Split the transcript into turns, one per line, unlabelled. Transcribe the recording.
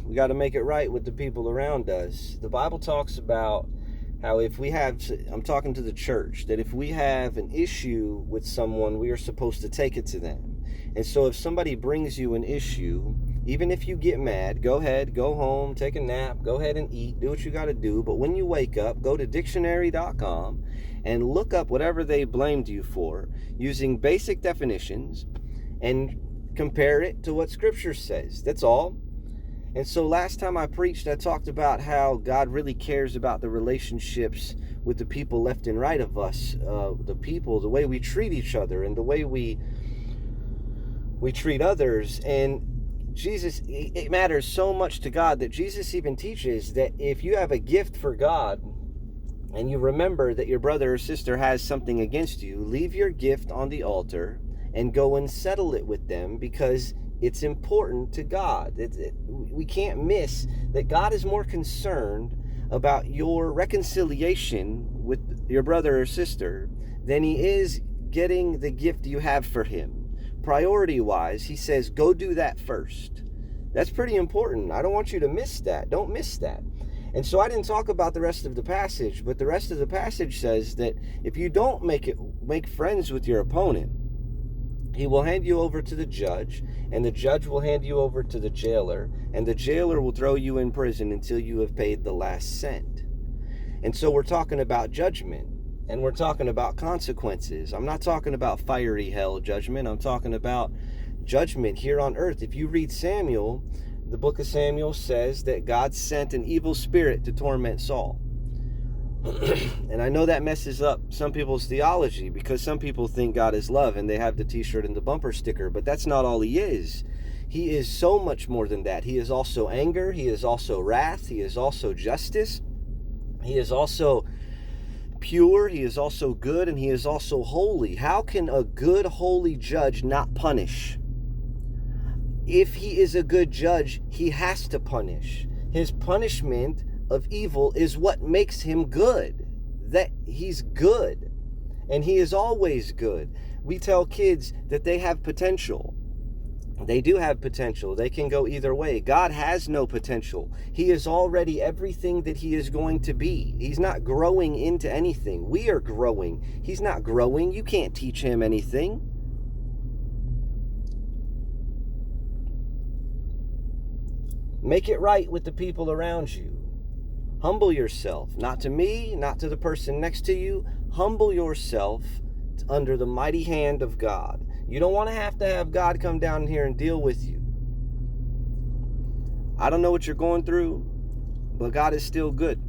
We got to make it right with the people around us. The Bible talks about how if we have, I'm talking to the church, that if we have an issue with someone, we are supposed to take it to them. And so if somebody brings you an issue, even if you get mad, go ahead, go home, take a nap, go ahead and eat, do what you got to do. But when you wake up, go to dictionary.com and look up whatever they blamed you for using basic definitions and compare it to what Scripture says. That's all. And so last time I preached, I talked about how God really cares about the relationships with the people left and right of us, the people, the way we treat each other, and the way we treat others. And Jesus, it matters so much to God that Jesus even teaches that if you have a gift for God and you remember that your brother or sister has something against you, leave your gift on the altar and go and settle it with them, because it's important to God. We can't miss that God is more concerned about your reconciliation with your brother or sister than he is getting the gift you have for him. Priority-wise, he says, go do that first. That's pretty important. I don't want you to miss that. Don't miss that. And so I didn't talk about the rest of the passage, but the rest of the passage says that if you don't make friends with your opponent, he will hand you over to the judge, and the judge will hand you over to the jailer, and the jailer will throw you in prison until you have paid the last cent. And so we're talking about judgment, and we're talking about consequences. I'm not talking about fiery hell judgment. I'm talking about judgment here on earth. If you read Samuel, the book of Samuel says that God sent an evil spirit to torment Saul. And I know that messes up some people's theology, because some people think God is love and they have the t-shirt and the bumper sticker, but that's not all he is. He is so much more than that. He is also anger. He is also wrath. He is also justice. He is also pure. He is also good, and he is also holy. How can a good, holy judge not punish? If he is a good judge, he has to punish. His punishment of evil is what makes him good. That he's good, and he is always good. We tell kids that they have potential. They do have potential. They can go either way. God has no potential. He is already everything that he is going to be. He's not growing into anything. We are growing. He's not growing. You can't teach him anything. Make it right with the people around you. Humble yourself, not to me, not to the person next to you. Humble yourself under the mighty hand of God. You don't want to have God come down here and deal with you. I don't know what you're going through, but God is still good.